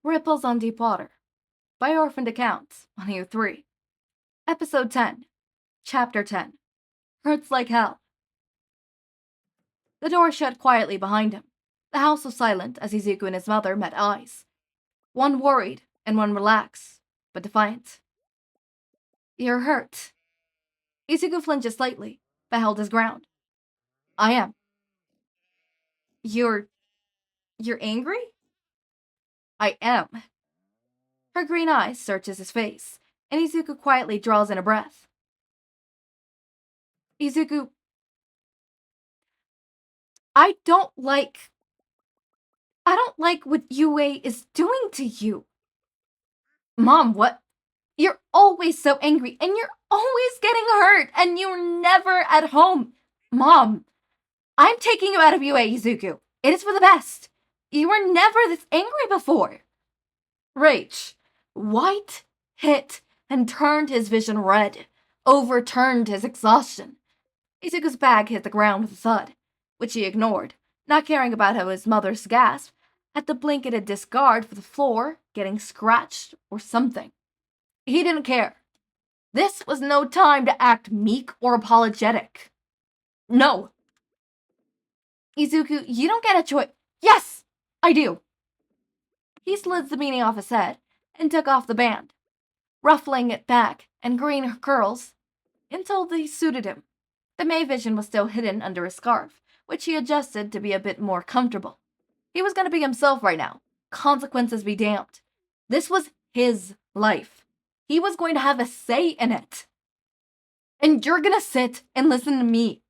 Ripples on Deep Water by Orphaned Accounts on Year 3. Episode 10, Chapter 10, Hurts Like Hell. The door shut quietly behind him. The house was silent as Izuku and his mother met eyes. One worried and one relaxed, but defiant. You're hurt. Izuku flinched slightly, but held his ground. I am. You're angry? I am. Her green eyes searches his face, and Izuku quietly draws in a breath. Izuku, I don't like what Yue is doing to you. Mom, what? You're always so angry, and you're always getting hurt, and you're never at home. Mom, I'm taking you out of Yue, Izuku. It is for the best. You were never this angry before. Rage, white, hit, and turned his vision red, overturned his exhaustion. Izuku's bag hit the ground with a thud, which he ignored, not caring about how his mother's gasp at the blanketed discard for the floor getting scratched or something. He didn't care. This was no time to act meek or apologetic. No. Izuku, you don't get a choice. Yes, I do. He slid the beanie off his head and took off the band, ruffling it back and green curls until they suited him. The Mei vision was still hidden under his scarf, which he adjusted to be a bit more comfortable. He was going to be himself right now. Consequences be damned. This was his life. He was going to have a say in it. And you're going to sit and listen to me.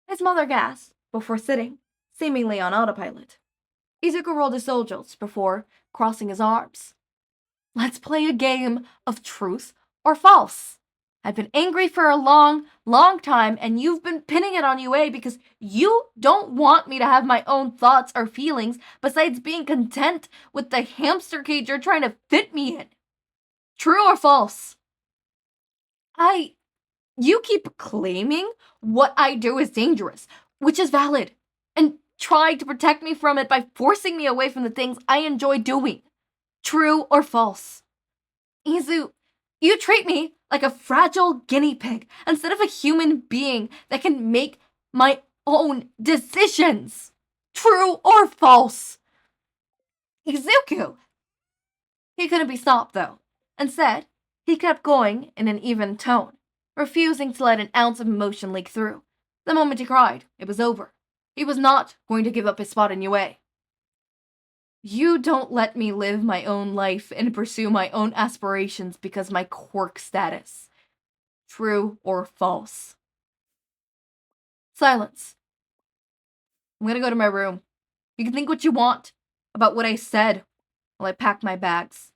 His mother gasped before sitting, seemingly on autopilot. Izuku rolled his shoulders before crossing his arms. Let's play a game of truth or false. I've been angry for a long, long time, and you've been pinning it on Yue because you don't want me to have my own thoughts or feelings besides being content with the hamster cage you're trying to fit me in. True or false? You keep claiming what I do is dangerous, which is valid, and try to protect me from it by forcing me away from the things I enjoy doing. True or false? Izu, you treat me like a fragile guinea pig instead of a human being that can make my own decisions. True or false? Izuku! He couldn't be stopped, though. Instead, he kept going in an even tone, refusing to let an ounce of emotion leak through. The moment he cried, it was over. He was not going to give up his spot in Yue. You don't let me live my own life and pursue my own aspirations because my quirk status. True or false? Silence. I'm gonna go to my room. You can think what you want about what I said while I pack my bags.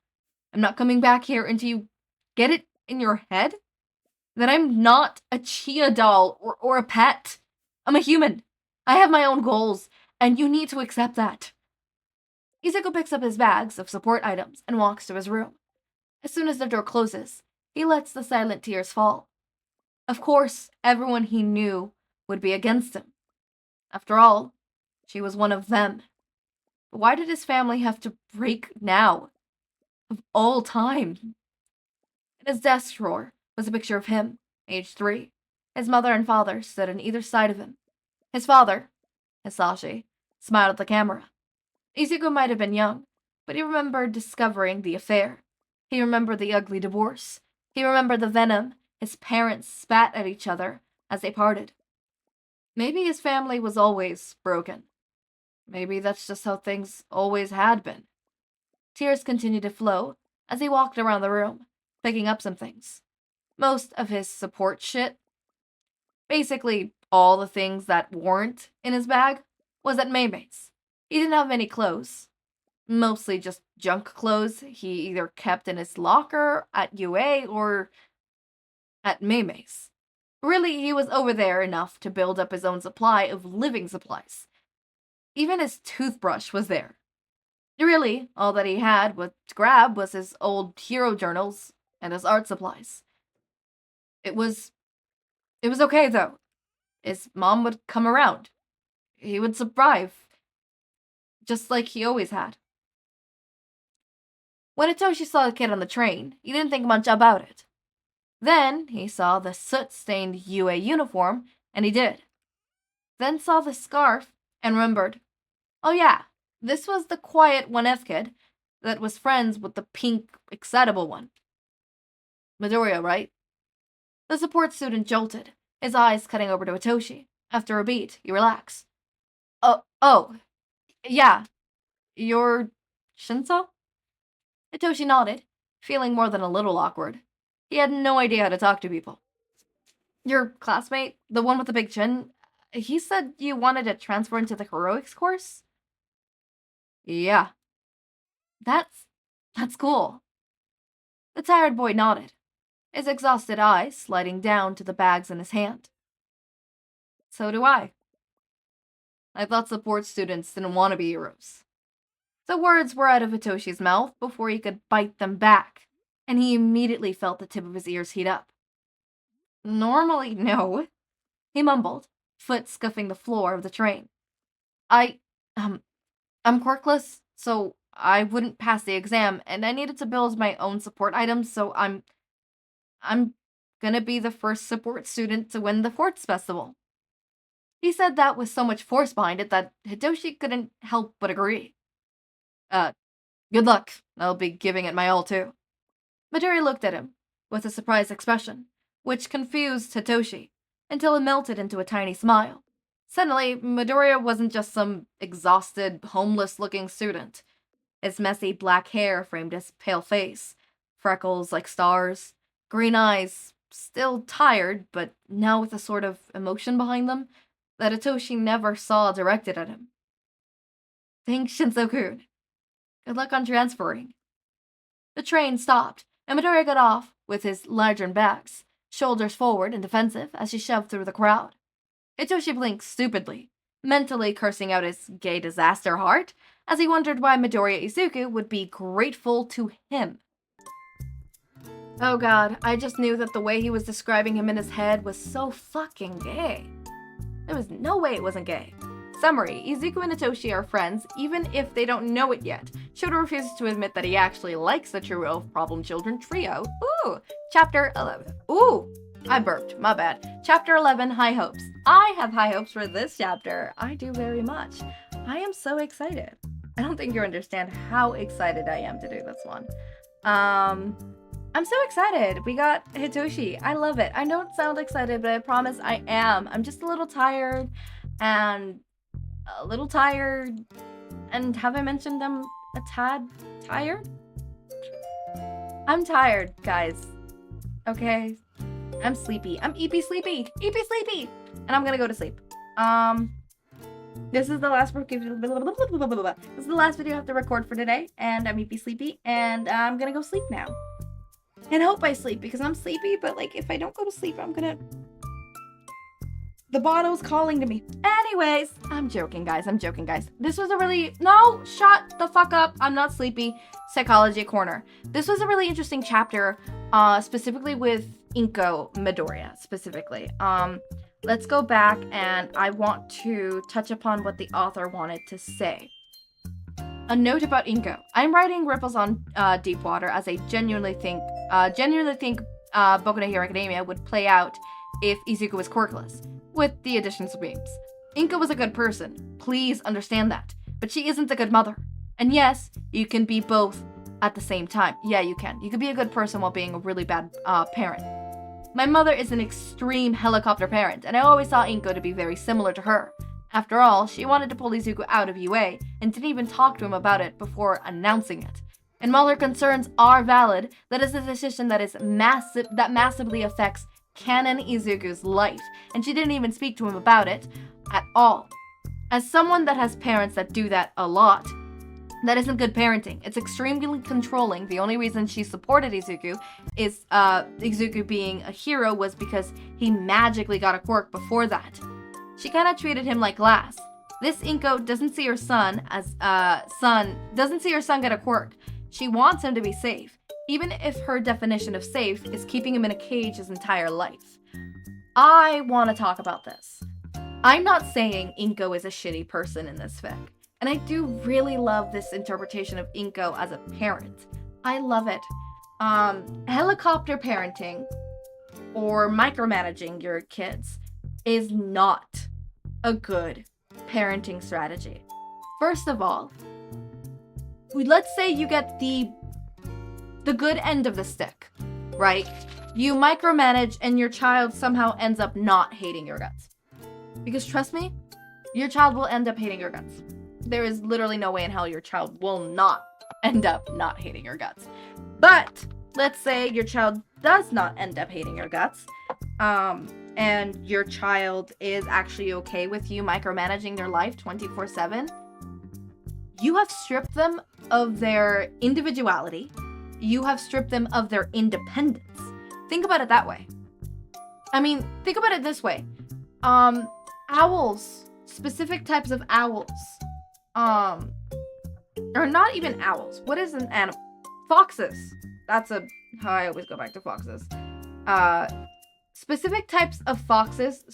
I'm not coming back here until you get it in your head that I'm not a Chia doll or a pet. I'm a human. I have my own goals, and you need to accept that. Izuku picks up his bags of support items and walks to his room. As soon as the door closes, he lets the silent tears fall. Of course, everyone he knew would be against him. After all, she was one of them. But why did his family have to break now? Of all time. In his desk drawer was a picture of him, age 3. His mother and father stood on either side of him. His father, Hisashi, smiled at the camera. Izuku might have been young, but he remembered discovering the affair. He remembered the ugly divorce. He remembered the venom his parents spat at each other as they parted. Maybe his family was always broken. Maybe that's just how things always had been. Tears continued to flow as he walked around the room, picking up some things. Most of his support shit, basically all the things that weren't in his bag, was at Mei-Mei's. He didn't have many clothes. Mostly just junk clothes he either kept in his locker at UA or at Mei-Mei's. Really, he was over there enough to build up his own supply of living supplies. Even his toothbrush was there. Really, all that he had to grab was his old hero journals and his art supplies. It was okay, though. His mom would come around. He would survive. Just like he always had. When Hitoshi saw the kid on the train, he didn't think much about it. Then he saw the soot-stained UA uniform, and he did. Then saw the scarf, and remembered. Oh yeah, this was the quiet 1F kid that was friends with the pink, excitable one. Midoriya, right? The support student jolted, his eyes cutting over to Hitoshi. After a beat, he relaxed. Oh, yeah. You're Shinsou? Hitoshi nodded, feeling more than a little awkward. He had no idea how to talk to people. Your classmate, the one with the big chin, he said you wanted to transfer into the heroics course? Yeah. That's cool. The tired boy nodded, his exhausted eyes sliding down to the bags in his hand. So do I. I thought support students didn't want to be heroes. The words were out of Hitoshi's mouth before he could bite them back, and he immediately felt the tip of his ears heat up. Normally, no, he mumbled, foot scuffing the floor of the train. I'm quirkless, so I wouldn't pass the exam, and I needed to build my own support items, so I'm gonna be the first support student to win the Forts Festival. He said that with so much force behind it that Hitoshi couldn't help but agree. Good luck. I'll be giving it my all, too. Midoriya looked at him, with a surprised expression, which confused Hitoshi, until it melted into a tiny smile. Suddenly, Midoriya wasn't just some exhausted, homeless-looking student. His messy black hair framed his pale face, freckles like stars, green eyes, still tired, but now with a sort of emotion behind them that Hitoshi never saw directed at him. Thanks, Shinsou-kun. Good luck on transferring. The train stopped, and Midoriya got off with his lantern bags, shoulders forward and defensive as she shoved through the crowd. Hitoshi blinked stupidly, mentally cursing out his gay disaster heart as he wondered why Midoriya Izuku would be grateful to him. Oh god, I just knew that the way he was describing him in his head was so fucking gay. There was no way it wasn't gay. Summary, Izuku and Hitoshi are friends, even if they don't know it yet. Shouta refuses to admit that he actually likes the trio of problem children trio. Ooh, Chapter 11. Ooh, I burped, my bad. Chapter 11, High Hopes. I have high hopes for this chapter. I do very much. I am so excited. I don't think you understand how excited I am to do this one. I'm so excited. We got Hitoshi. I love it. I don't sound excited, but I promise I am. I'm just a little tired, and have I mentioned I'm a tad tired? I'm tired, guys. Okay? I'm sleepy. I'm EP sleepy! EP sleepy! And I'm gonna go to sleep. This is the last video I have to record for today, and I'm EP sleepy, and I'm gonna go sleep now. And hope I sleep, because I'm sleepy, but like, if I don't go to sleep, the bottle's calling to me. Anyways, I'm joking, guys. This was a really... No! Shut the fuck up. I'm not sleepy. Psychology Corner. This was a really interesting chapter, specifically with Inko Midoriya, specifically. Let's go back, and I want to touch upon what the author wanted to say. A note about Inko. I'm writing Ripples on Deep Water as I genuinely think Boku no Hero Academia would play out if Izuku was quirkless, with the additions of memes. Inko was a good person, please understand that, but she isn't a good mother. And yes, you can be both at the same time. Yeah, you can. You can be a good person while being a really bad parent. My mother is an extreme helicopter parent, and I always saw Inko to be very similar to her. After all, she wanted to pull Izuku out of UA, and didn't even talk to him about it before announcing it. And while her concerns are valid, that is a decision that massively affects Canon Izuku's life, and she didn't even speak to him about it at all. As someone that has parents that do that a lot, that isn't good parenting. It's extremely controlling. The only reason she supported Izuku is Izuku being a hero was because he magically got a quirk before that. She kind of treated him like glass. This Inko doesn't see her son get a quirk. She wants him to be safe, even if her definition of safe is keeping him in a cage his entire life. I want to talk about this. I'm not saying Inko is a shitty person in this fic, and I do really love this interpretation of Inko as a parent. I love it. Helicopter parenting or micromanaging your kids is not a good parenting strategy. First of all, let's say you get the good end of the stick, right? You micromanage and your child somehow ends up not hating your guts. Because trust me, your child will end up hating your guts. There is literally no way in hell your child will not end up not hating your guts. But let's say your child does not end up hating your guts, and your child is actually okay with you micromanaging their life 24/7. You have stripped them of their individuality. You have stripped them of their independence. Think about it that way. I mean, think about it this way. Owls, specific types of owls, or not even owls. What is an animal? Foxes. That's how I always go back to foxes. Specific types of foxes,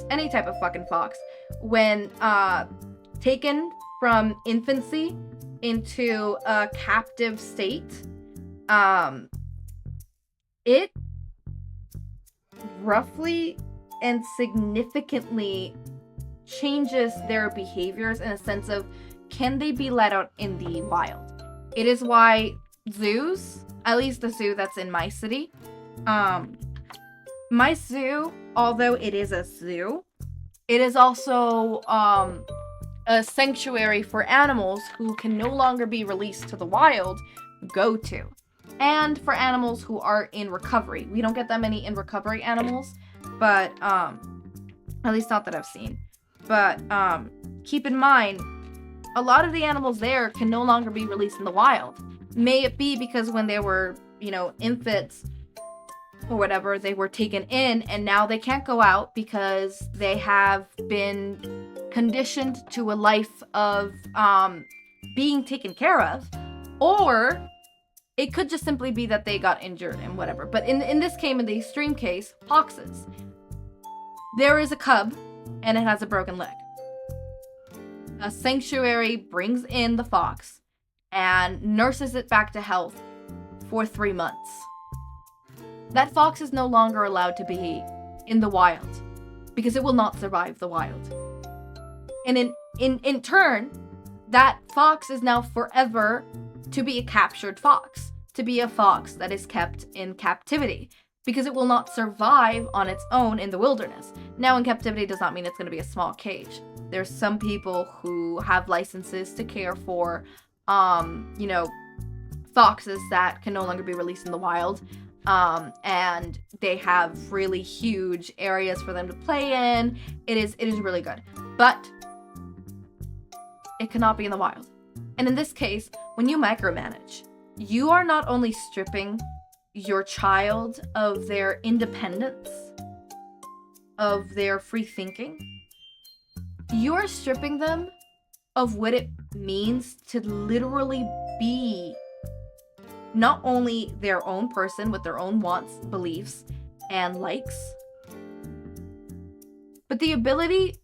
any type of fucking fox, when taken from infancy into a captive state, it roughly and significantly changes their behaviors in a sense of, can they be let out in the wild? It is why zoos, at least the zoo that's in my city, my zoo, although it is a zoo, it is also a sanctuary for animals who can no longer be released to the wild go to. And for animals who are in recovery. We don't get that many in recovery animals, but at least not that I've seen. But keep in mind, a lot of the animals there can no longer be released in the wild. May it be because when they were, infants or whatever, they were taken in and now they can't go out because they have been conditioned to a life of being taken care of. Or it could just simply be that they got injured and whatever. But in this case, in the extreme case, foxes. There is a cub and it has a broken leg. A sanctuary brings in the fox and nurses it back to health for 3 months. That fox is no longer allowed to be in the wild because it will not survive the wild. And in turn, that fox is now forever to be a captured fox, to be a fox that is kept in captivity because it will not survive on its own in the wilderness. Now, in captivity does not mean it's going to be a small cage. There's some people who have licenses to care for, foxes that can no longer be released in the wild. And they have really huge areas for them to play in. It is really good. But it cannot be in the wild. And in this case, when you micromanage, you are not only stripping your child of their independence, of their free thinking, you're stripping them of what it means to literally be not only their own person with their own wants, beliefs, and likes, but the ability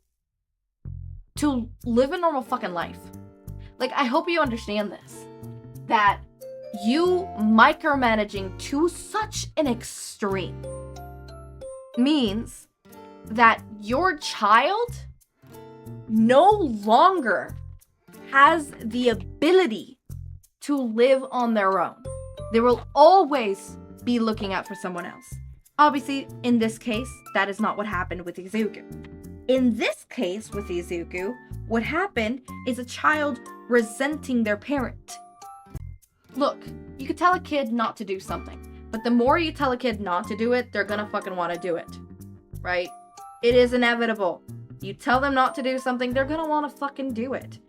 to live a normal fucking life. Like, I hope you understand this, that you micromanaging to such an extreme means that your child no longer has the ability to live on their own. They will always be looking out for someone else. Obviously, in this case, that is not what happened with Izuku. In this case with Izuku, what happened is a child resenting their parent. Look, you could tell a kid not to do something, but the more you tell a kid not to do it, they're gonna fucking want to do it, right? It is inevitable. You tell them not to do something, they're gonna want to fucking do it,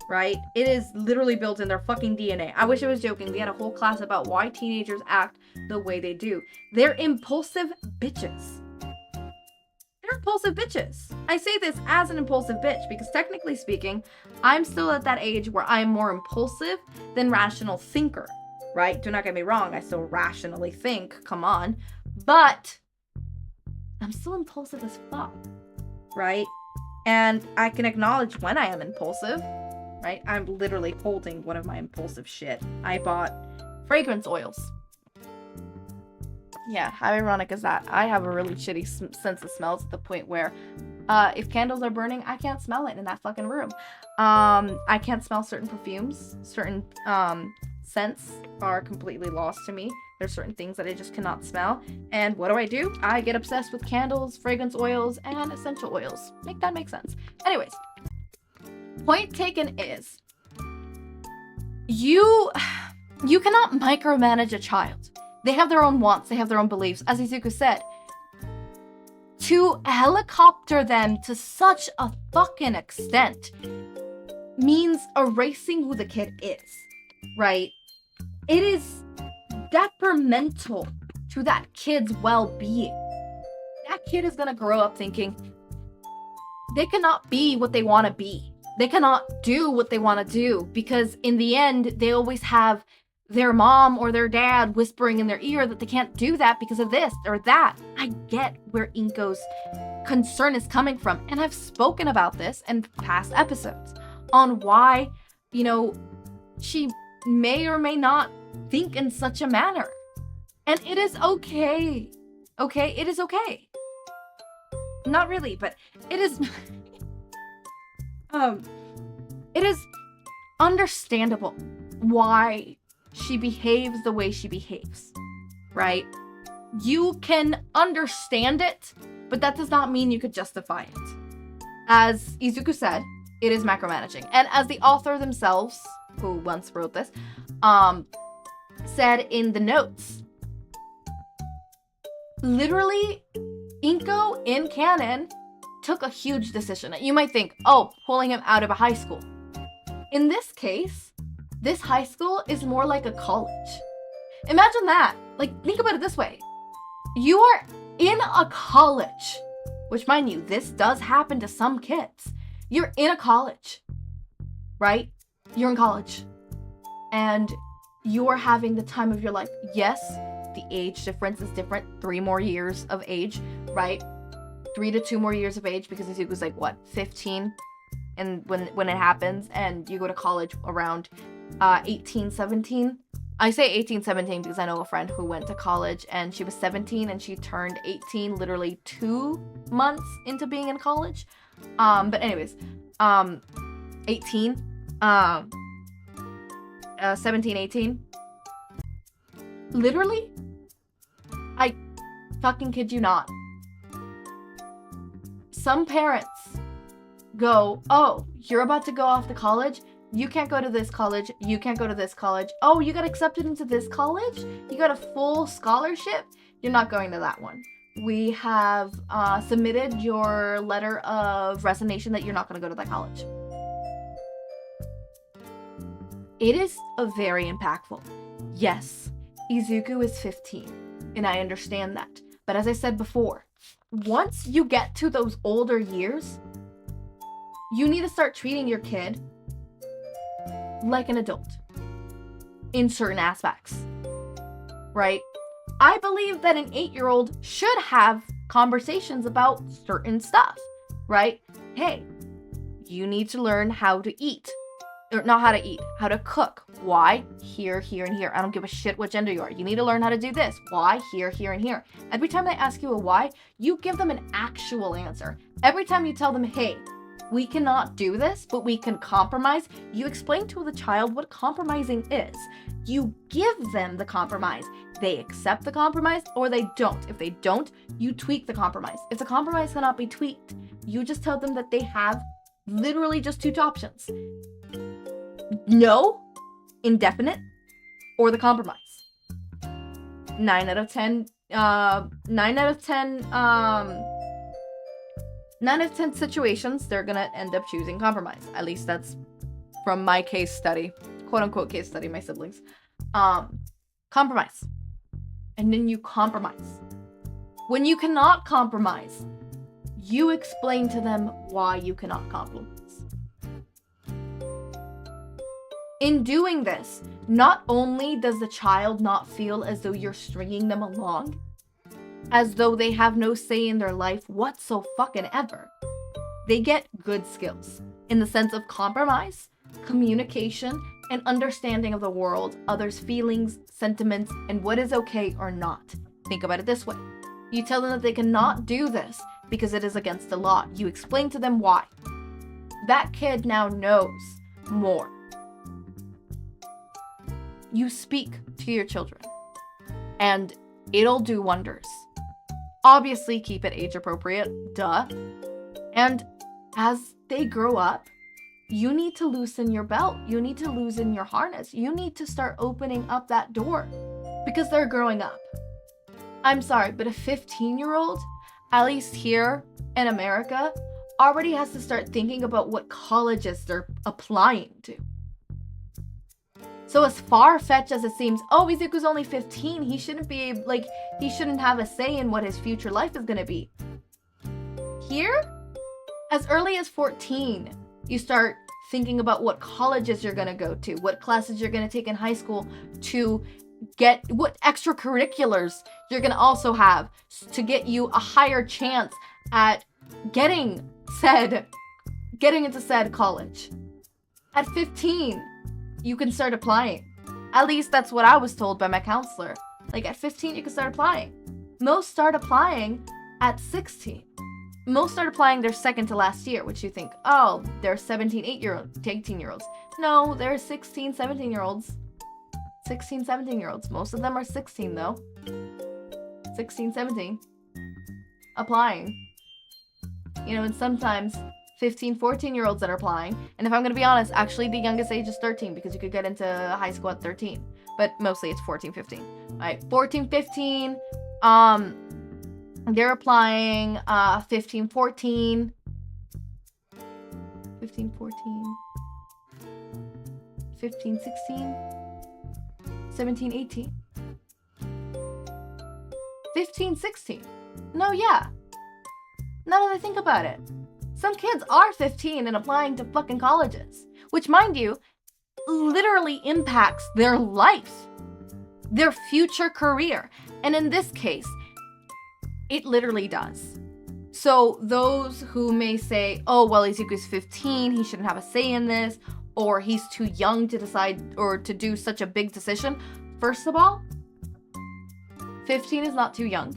right? It is literally built in their fucking DNA. I wish I was joking. We had a whole class about why teenagers act the way they do. They're impulsive bitches. They're impulsive bitches. I say this as an impulsive bitch because technically speaking, I'm still at that age where I'm more impulsive than rational thinker, right? Do not get me wrong. I still rationally think, come on, but I'm still impulsive as fuck, right? And I can acknowledge when I am impulsive, right? I'm literally holding one of my impulsive shit. I bought Fragrance oils. Yeah, how ironic is that? I have a really shitty sense of smells at the point where if candles are burning, I can't smell it in that fucking room. I can't smell certain perfumes. Certain scents are completely lost to me. There's certain things that I just cannot smell. And what do? I get obsessed with candles, fragrance oils, and essential oils. Make that make sense. Anyways, point taken is you cannot micromanage a child. They have their own wants, they have their own beliefs. As Izuku said, to helicopter them to such a fucking extent means erasing who the kid is, right? It is detrimental to that kid's well-being. That kid is gonna grow up thinking they cannot be what they want to be. They cannot do what they want to do because in the end, they always have their mom or their dad whispering in their ear that they can't do that because of this or that. I get where Inko's concern is coming from, and I've spoken about this in past episodes on why, she may or may not think in such a manner. And it is okay. Okay? It is okay. Not really, but it is... it is understandable why she behaves the way she behaves, right? You can understand it, but that does not mean you could justify it. As Izuku said, it is macromanaging. And as the author themselves, who once wrote this, said in the notes, literally, Inko in canon took a huge decision. You might think, oh, pulling him out of a high school. In this case, this high school is more like a college. Imagine that. Like, think about it this way. You are in a college, which, mind you, this does happen to some kids. You're in a college, right? You're in college. And you're having the time of your life. Yes, the age difference is different. 3 more years of age, right? 3 to 2 more years of age, because Izuku's like, what, 15? And when it happens, and you go to college around 18, 17. I say 18, 17 because I know a friend who went to college and she was 17 and she turned 18 literally 2 months into being in college. But anyways, 18, 17, 18. Literally, I fucking kid you not. Some parents go, oh, you're about to go off to college? You can't go to this college. You can't go to this college. Oh, you got accepted into this college? You got a full scholarship? You're not going to that one. We have submitted your letter of resignation that you're not going to go to that college. It is a very impactful. Yes, Izuku is 15, and I understand that. But as I said before, once you get to those older years, you need to start treating your kid like an adult in certain aspects, right? I believe that an 8-year-old should have conversations about certain stuff, right? Hey, you need to learn how to eat. Or not how to eat, how to cook. Why? Here, here, and here. I don't give a shit what gender you are. You need to learn how to do this. Why? Here, here, and here. Every time they ask you a why, you give them an actual answer. Every time you tell them, hey, we cannot do this, but we can compromise, you explain to the child what compromising is. You give them the compromise. They accept the compromise or they don't. If they don't, you tweak the compromise. If the compromise cannot be tweaked, you just tell them that they have literally just 2 options. No, indefinite, or the compromise. 9 out of 10 situations, they're gonna end up choosing compromise. At least that's from my case study, quote unquote case study, my siblings. Compromise. And then you compromise. When you cannot compromise, you explain to them why you cannot compromise. In doing this, not only does the child not feel as though you're stringing them along, as though they have no say in their life whatsoever, they get good skills in the sense of compromise, communication, an understanding of the world, others' feelings, sentiments, and what is okay or not. Think about it this way. You tell them that they cannot do this because it is against the law. You explain to them why. That kid now knows more. You speak to your children, and it'll do wonders. Obviously, keep it age appropriate, duh. And as they grow up, you need to loosen your belt. You need to loosen your harness. You need to start opening up that door because they're growing up. I'm sorry, but a 15-year-old, at least here in America, already has to start thinking about what colleges they're applying to. So as far-fetched as it seems, oh, Izuku's only 15, he shouldn't be, like, he shouldn't have a say in what his future life is gonna be. Here, as early as 14, you start thinking about what colleges you're gonna go to, what classes you're gonna take in high school to get, what extracurriculars you're gonna also have to get you a higher chance at getting into said college. At 15, you can start applying. At least that's what I was told by my counselor. Like, at 15, you can start applying. Most start applying at 16. Most start applying their second to last year, which you think, oh, they're 18-year-olds. No, they're 16, 17-year-olds. 16, 17-year-olds. Most of them are 16, though. 16, 17. Applying. You know, and sometimes 15, 14-year-olds that are applying. And if I'm going to be honest, actually the youngest age is 13 because you could get into high school at 13. But mostly it's 14, 15. All right, 14, 15. They're applying 15, 14. 15, 14. 15, 16. 17, 18. 15, 16. No, yeah. Now that I think about it. Some kids are 15 and applying to fucking colleges, which, mind you, literally impacts their life, their future career. And in this case, it literally does. So those who may say, oh, well, Izuku's 15, he shouldn't have a say in this, or he's too young to decide or to do such a big decision. First of all, 15 is not too young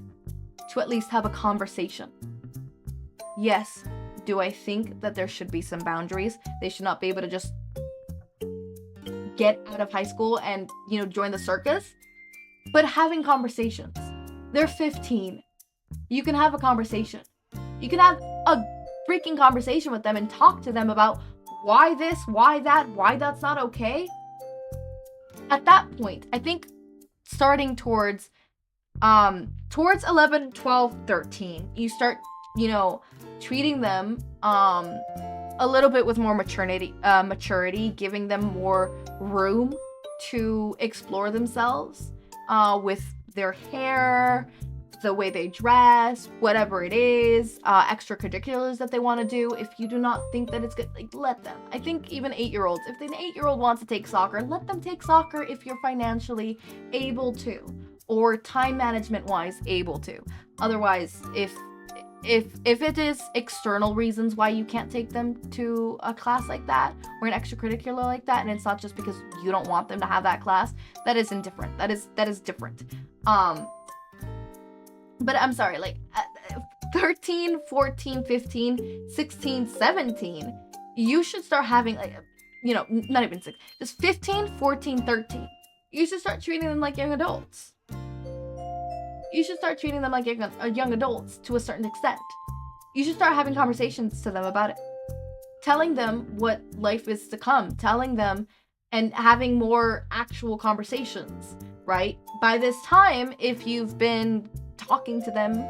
to at least have a conversation. Yes, do I think that there should be some boundaries? They should not be able to just get out of high school and, you know, join the circus. But having conversations. They're 15. You can have a conversation. You can have a freaking conversation with them and talk to them about why this, why that, why that's not okay. At that point, I think starting towards 11, 12, 13, you start, you know, treating them a little bit with more maturity, giving them more room to explore themselves with their hair, the way they dress, whatever it is, extracurriculars that they want to do. If you do not think that it's good, like, let them. I think even 8-year-olds, if an 8-year-old wants to take soccer, let them take soccer if you're financially able to, or time management wise able to. Otherwise, if it is external reasons why you can't take them to a class like that or an extracurricular like that, and it's not just because you don't want them to have that class, that is indifferent. That is different. But I'm sorry, like 13, 14, 15, 16, 17, you should start having, like, you know, not even 6, just 15, 14, 13. You should start treating them like young adults. You should start treating them like young adults to a certain extent. You should start having conversations to them about it. Telling them what life is to come. Telling them and having more actual conversations, right? By this time, if you've been talking to them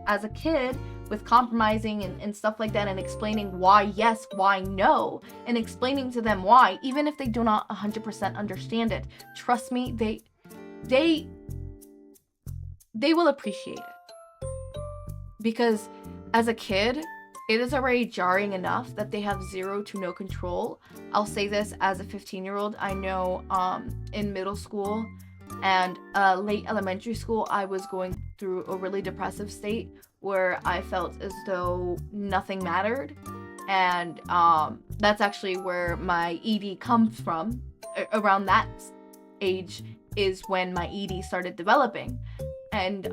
as a kid with compromising and stuff like that and explaining why yes, why no, and explaining to them why, even if they do not 100% understand it, trust me, they will appreciate it. Because as a kid, it is already jarring enough that they have 0 to no control. I'll say this as a 15-year-old. I know in middle school and late elementary school, I was going through a really depressive state where I felt as though nothing mattered. And that's actually where my ED comes from. around that age is when my ED started developing. And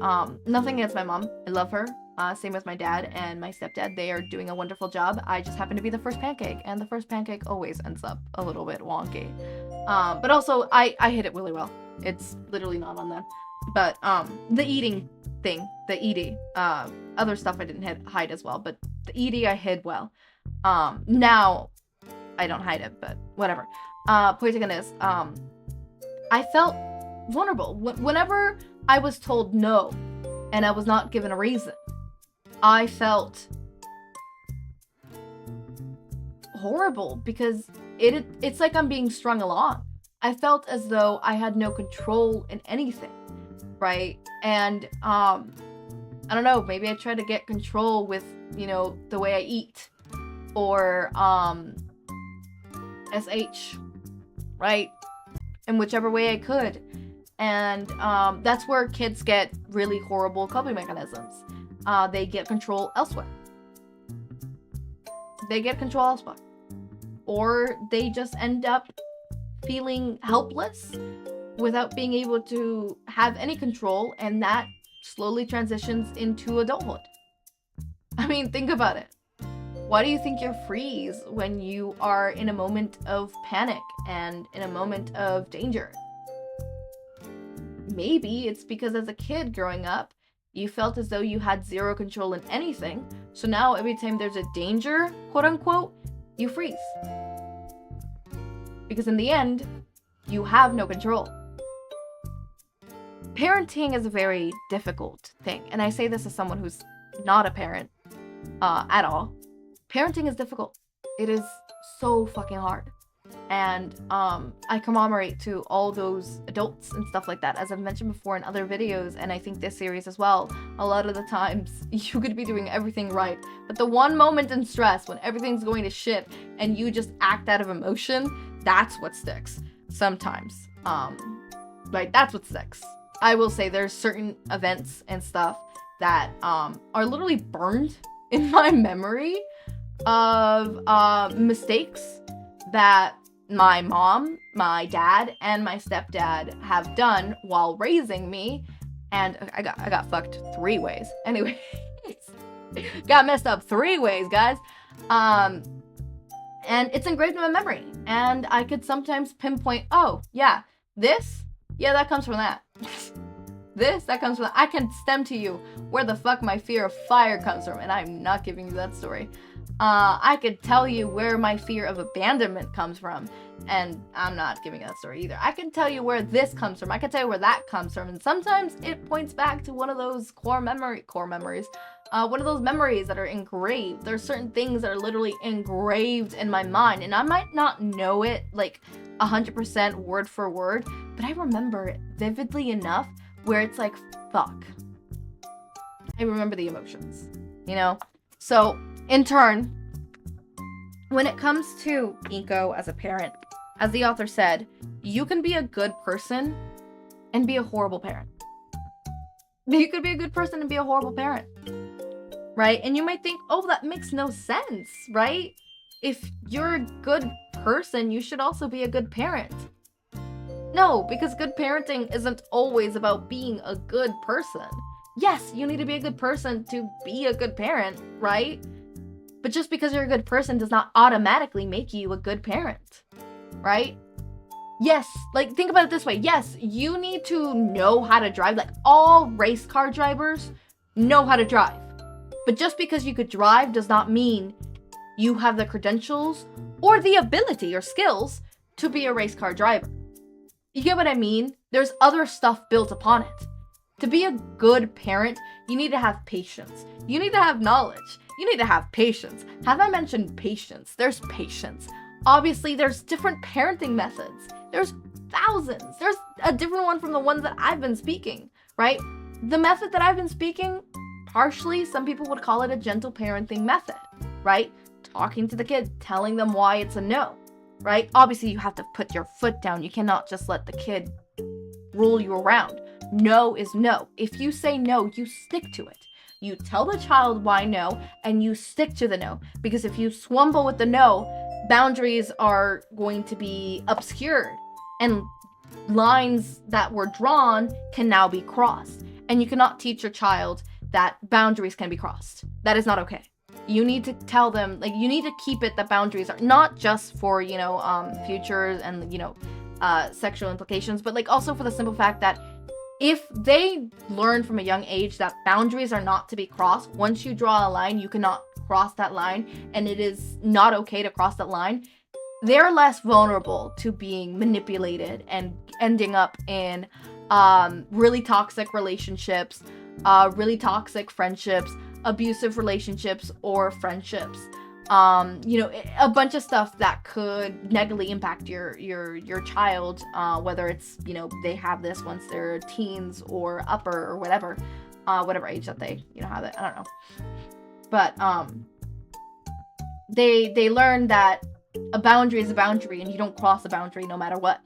nothing against my mom. I love her. Same with my dad and my stepdad. They are doing a wonderful job. I just happen to be the first pancake, and the first pancake always ends up a little bit wonky. But also, I hid it really well. It's literally not on them. But the eating thing, the ED, other stuff I didn't hide as well, but the ED I hid well. Now I don't hide it, but whatever. Point taken is, I felt vulnerable. Whenever I was told no, and I was not given a reason, I felt horrible because it's like I'm being strung along. I felt as though I had no control in anything, right? And I don't know, maybe I tried to get control with, you know, the way I eat, or SH, right? In whichever way I could. And that's where kids get really horrible coping mechanisms. They get control elsewhere. Or they just end up feeling helpless without being able to have any control, and that slowly transitions into adulthood. I mean, think about it. Why do you think you freeze when you are in a moment of panic and in a moment of danger? Maybe it's because as a kid growing up, you felt as though you had zero control in anything. So now every time there's a danger, quote unquote, you freeze. Because in the end, you have no control. Parenting is a very difficult thing. And I say this as someone who's not a parent at all. Parenting is difficult. It is so fucking hard. And I commemorate to all those adults and stuff like that, as I've mentioned before in other videos, and I think this series as well. A lot of the times you could be doing everything right, but the one moment in stress when everything's going to shit and you just act out of emotion, that's what sticks sometimes. Right, that's what sticks. I will say there's certain events and stuff that are literally burned in my memory of mistakes that my mom, my dad, and my stepdad have done while raising me, and I got fucked 3 ways. Anyway, got messed up 3 ways, guys. And it's engraved in my memory, and I could sometimes pinpoint, oh yeah, that comes from that. That comes from that. I can stem to you where the fuck my fear of fire comes from, and I'm not giving you that story. I could tell you where my fear of abandonment comes from, and I'm not giving that story either. I can tell you where this comes from. I can tell you where that comes from, and sometimes it points back to one of those core memories, one of those memories that are engraved. There's certain things that are literally engraved in my mind, and I might not know it like 100% word for word, but I remember it vividly enough where it's like, fuck. I remember the emotions, you know? So, in turn, when it comes to Inko as a parent, as the author said, you can be a good person and be a horrible parent. You could be a good person and be a horrible parent, right? And you might think, oh, that makes no sense, right? If you're a good person, you should also be a good parent. No, because good parenting isn't always about being a good person. Yes, you need to be a good person to be a good parent, right? But just because you're a good person does not automatically make you a good parent, right? Yes, like, think about it this way. Yes, you need to know how to drive. Like, all race car drivers know how to drive. But just because you could drive does not mean you have the credentials or the ability or skills to be a race car driver. You get what I mean? There's other stuff built upon it. To be a good parent, you need to have patience. You need to have knowledge. You need to have patience. Have I mentioned patience? There's patience. Obviously, there's different parenting methods. There's thousands. There's a different one from the ones that I've been speaking, right? The method that I've been speaking, partially, some people would call it a gentle parenting method, right? Talking to the kid, telling them why it's a no, right? Obviously, you have to put your foot down. You cannot just let the kid rule you around. No is no. If you say no, you stick to it. You tell the child why no, and you stick to the no. Because if you swumble with the no, boundaries are going to be obscured. and lines that were drawn can now be crossed. And you cannot teach your child that boundaries can be crossed. That is not okay. You need to tell them, like, you need to keep it that boundaries are not just for, you know, futures and, you know, sexual implications, but like also for the simple fact that if they learn from a young age that boundaries are not to be crossed, once you draw a line, you cannot cross that line, and it is not okay to cross that line, they're less vulnerable to being manipulated and ending up in really toxic relationships, really toxic friendships, abusive relationships or friendships. You know, a bunch of stuff that could negatively impact your child, whether it's, you know, they have this once they're teens or upper or whatever age that they, you know, have it. I don't know. But they learn that a boundary is a boundary and you don't cross a boundary no matter what.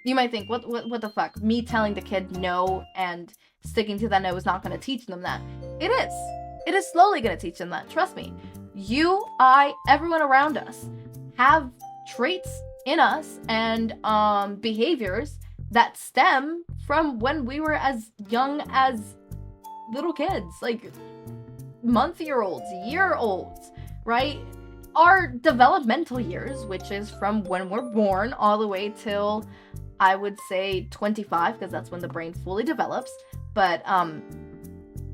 You might think, what the fuck? Me telling the kid no and sticking to that no is not going to teach them that. It is. It is slowly going to teach them that. Trust me. You, I, everyone around us have traits in us and behaviors that stem from when we were as young as little kids, like month-year-olds, year-olds, right? Our developmental years, which is from when we're born all the way till, I would say, 25, because that's when the brain fully develops. But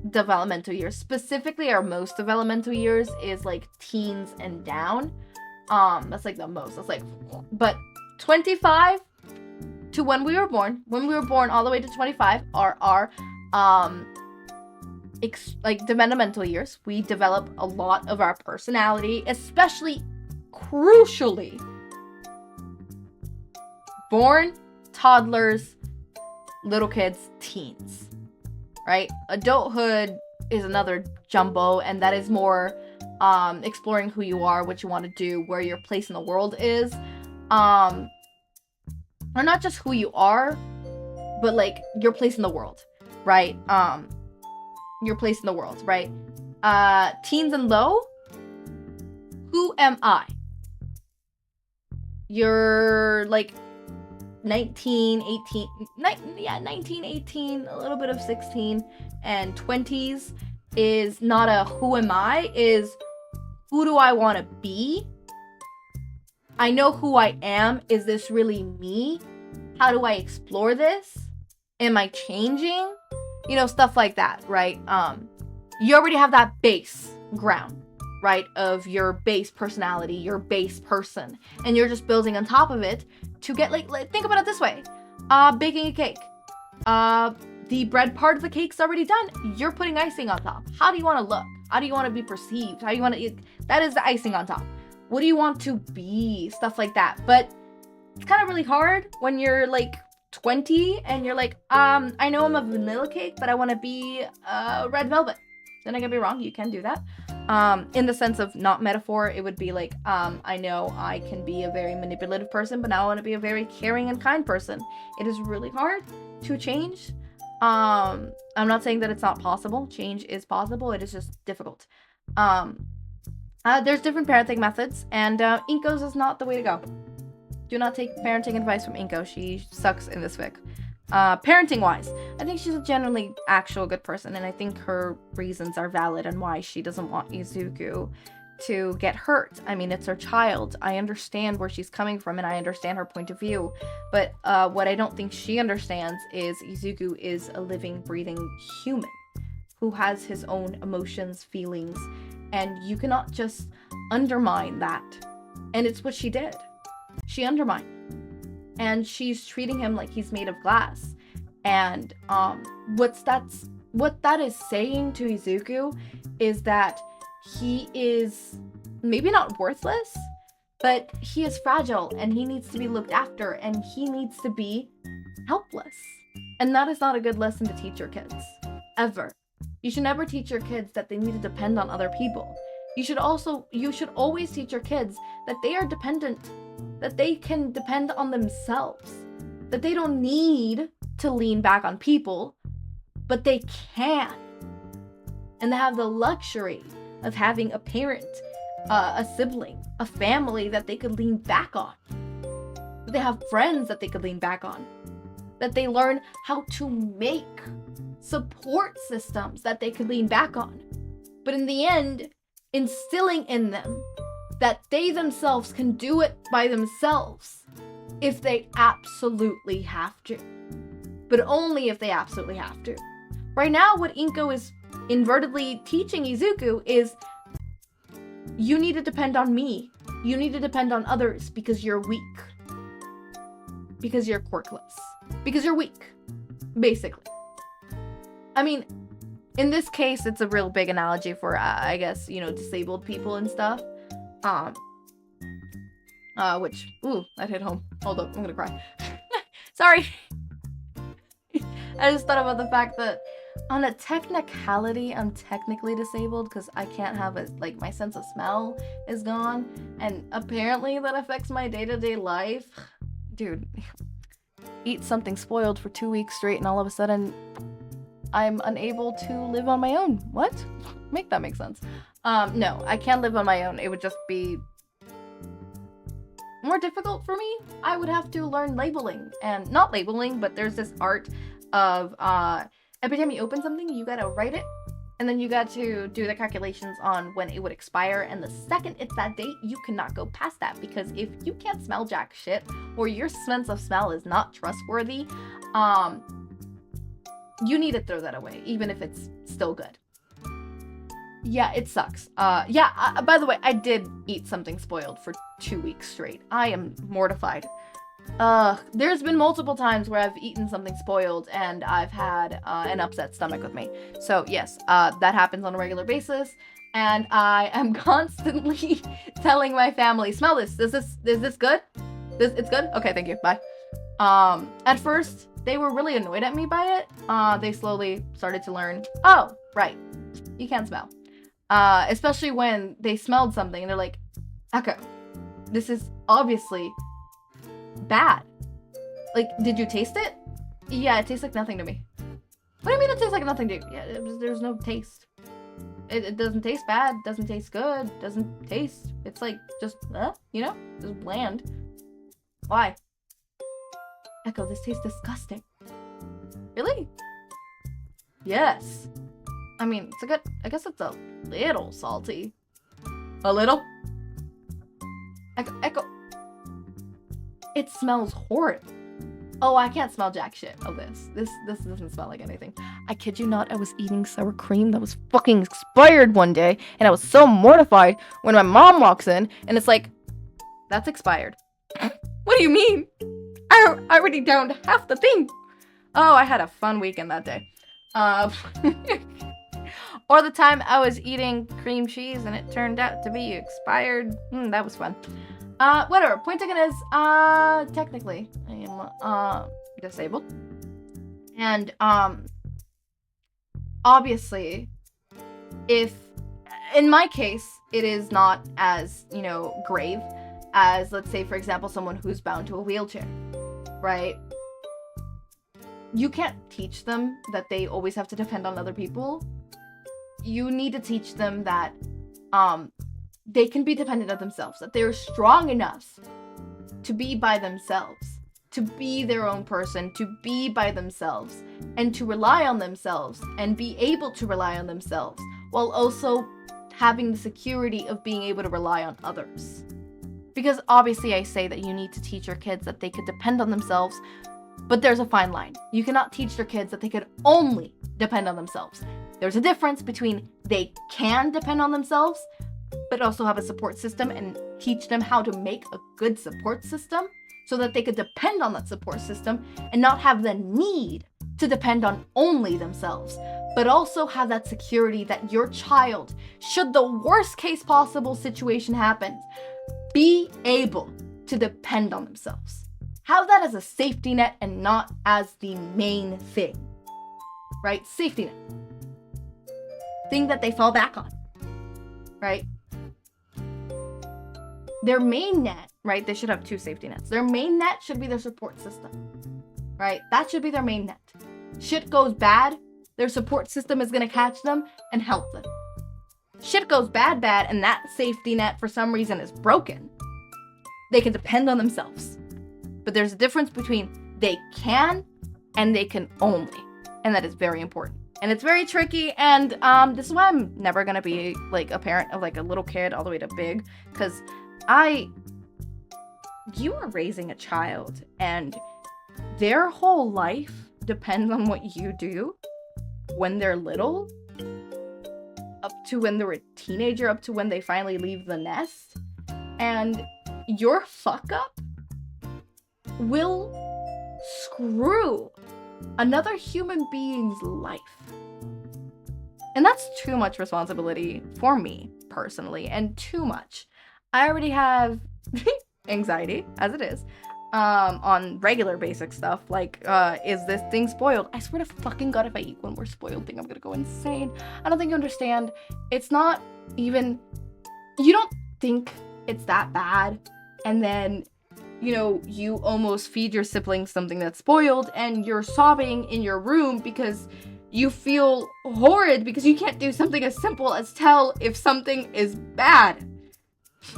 developmental years, specifically our most developmental years, is like teens and down. That's like the most. That's like, but 25 to when we were born all the way to 25 are our like developmental years. We develop a lot of our personality, especially crucially born, toddlers, little kids, teens, right? Adulthood is another jumbo, and that is more exploring who you are, what you want to do, where your place in the world is, or not just who you are, but like your place in the world, right? Your place in the world, right? Teens and low, who am I? You're like 19, 18, 19, 18, a little bit of 16, and 20s is not a who am I, is who do I want to be? I know who I am. Is this really me? How do I explore this? Am I changing? You know, stuff like that, right? You already have that base ground, right, of your base personality, your base person, and you're just building on top of it to get, like think about it this way. Baking a cake. The bread part of the cake's already done. You're putting icing on top. How do you want to look? How do you want to be perceived? How do you want to... That is the icing on top. What do you want to be? Stuff like that. But it's kind of really hard when you're like 20 and you're like, I know I'm a vanilla cake, but I want to be red velvet. Then I can be wrong. You can do that. In the sense of not metaphor, it would be like, I know I can be a very manipulative person, but now I want to be a very caring and kind person. It is really hard to change. I'm not saying that it's not possible. Change is possible. It is just difficult. There's different parenting methods, and Inko's is not the way to go. Do not take parenting advice from Inko. She sucks in this fic. Parenting-wise, I think she's a genuinely actual good person, and I think her reasons are valid on why she doesn't want Izuku to get hurt. I mean, it's her child. I understand where she's coming from, and I understand her point of view. But what I don't think she understands is Izuku is a living, breathing human who has his own emotions, feelings, and you cannot just undermine that. And it's what she did. She undermined. And she's treating him like he's made of glass. And what that is saying to Izuku is that he is maybe not worthless, but he is fragile and he needs to be looked after and he needs to be helpless. And that is not a good lesson to teach your kids, ever. You should never teach your kids that they need to depend on other people. You should always teach your kids that they are dependent, that they can depend on themselves, that they don't need to lean back on people, but they can. And they have the luxury of having a parent, a sibling, a family that they could lean back on. that they have friends that they could lean back on, that they learn how to make support systems that they could lean back on. But in the end, instilling in them that they themselves can do it by themselves if they absolutely have to. But only if they absolutely have to. Right now, what Inko is invertedly teaching Izuku is, you need to depend on me. You need to depend on others because you're weak. Because you're quirkless. Because you're weak. Basically. I mean, in this case, it's a real big analogy for, I guess, you know, disabled people and stuff. Ooh, that hit home. Hold up, I'm gonna cry. Sorry. I just thought about the fact that on a technicality, I'm technically disabled because I can't have it, like, my sense of smell is gone. And apparently that affects my day-to-day life. Dude, eat something spoiled for 2 weeks straight and all of a sudden I'm unable to live on my own. What? Make that make sense. No, I can't live on my own. It would just be more difficult for me. I would have to learn labeling. And not labeling, but there's this art of every time you open something, you gotta write it, and then you got to do the calculations on when it would expire, and the second it's that date, you cannot go past that, because if you can't smell jack shit, or your sense of smell is not trustworthy, you need to throw that away, even if it's still good. Yeah, it sucks. By the way, I did eat something spoiled for 2 weeks straight. I am mortified. There's been multiple times where I've eaten something spoiled and I've had an upset stomach with me. So yes, that happens on a regular basis, and I am constantly telling my family, smell this. Is this good? It's good? Okay, thank you. Bye. At first, they were really annoyed at me by it. They slowly started to learn, oh, right, you can't smell. Especially when they smelled something and they're like, Echo, this is obviously bad. Like, did you taste it? Yeah, it tastes like nothing to me. What do you mean it tastes like nothing to you? Yeah, there's no taste. It doesn't taste bad, doesn't taste good, doesn't taste, it's like, just, you know, just bland. Why? Echo, this tastes disgusting. Really? Yes. I mean, it's a good, I guess it's a little salty. A little? Echo. It smells horrid. Oh, I can't smell jack shit of this. This doesn't smell like anything. I kid you not, I was eating sour cream that was fucking expired one day, and I was so mortified when my mom walks in, and it's like, that's expired. What do you mean? I already downed half the thing. Oh, I had a fun weekend that day. Or the time I was eating cream cheese and it turned out to be expired. That was fun. Whatever. Point taken is, technically, I am, disabled. And, obviously, if, in my case, it is not as, you know, grave as, let's say, for example, someone who's bound to a wheelchair, right? You can't teach them that they always have to depend on other people. You need to teach them that, they can be dependent on themselves, that they're strong enough to be by themselves, to be their own person, to be by themselves, and to rely on themselves, and be able to rely on themselves, while also having the security of being able to rely on others. Because obviously I say that you need to teach your kids that they could depend on themselves, but there's a fine line. You cannot teach your kids that they could only depend on themselves. There's a difference between they can depend on themselves, but also have a support system, and teach them how to make a good support system so that they could depend on that support system and not have the need to depend on only themselves, but also have that security that your child, should the worst case possible situation happen, be able to depend on themselves. Have that as a safety net and not as the main thing, right? Safety net. Thing that they fall back on, right? Their main net, right? They should have two safety nets. Their main net should be their support system, right? That should be their main net. Shit goes bad, their support system is gonna catch them and help them. Shit goes bad, and that safety net for some reason is broken. They can depend on themselves. But there's a difference between they can and they can only. And that is very important. And it's very tricky, and this is why I'm never gonna be, like, a parent of, like, a little kid all the way to big, because you are raising a child, and their whole life depends on what you do when they're little, up to when they're a teenager, up to when they finally leave the nest, and your fuck-up will screw another human being's life. And that's too much responsibility for me, personally, and too much. I already have anxiety, as it is, on regular basic stuff, like, is this thing spoiled? I swear to fucking God, if I eat one more spoiled thing, I'm gonna go insane. I don't think you understand. It's not even, you don't think it's that bad, and then, you know, you almost feed your siblings something that's spoiled, and you're sobbing in your room because you feel horrid because you can't do something as simple as tell if something is bad.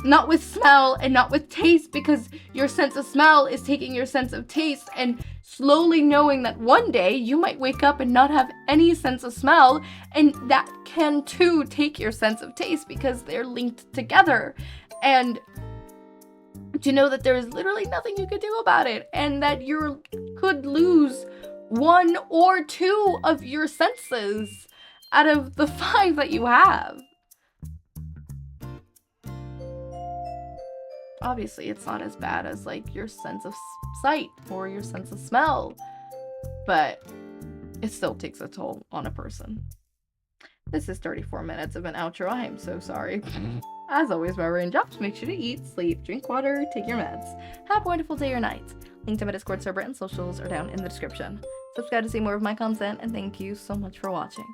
Not with smell and not with taste, because your sense of smell is taking your sense of taste and slowly knowing that one day you might wake up and not have any sense of smell, and that can too take your sense of taste because they're linked together. And to know that there is literally nothing you could do about it, and that you could lose 1 or 2 of your senses out of the 5 that you have. Obviously, it's not as bad as, like, your sense of sight or your sense of smell, but it still takes a toll on a person. This is 34 minutes of an outro. I am so sorry. As always, my raindrops, make sure to eat, sleep, drink water, take your meds. Have a wonderful day or night. Link to my Discord server and socials are down in the description. Subscribe to see more of my content, and thank you so much for watching.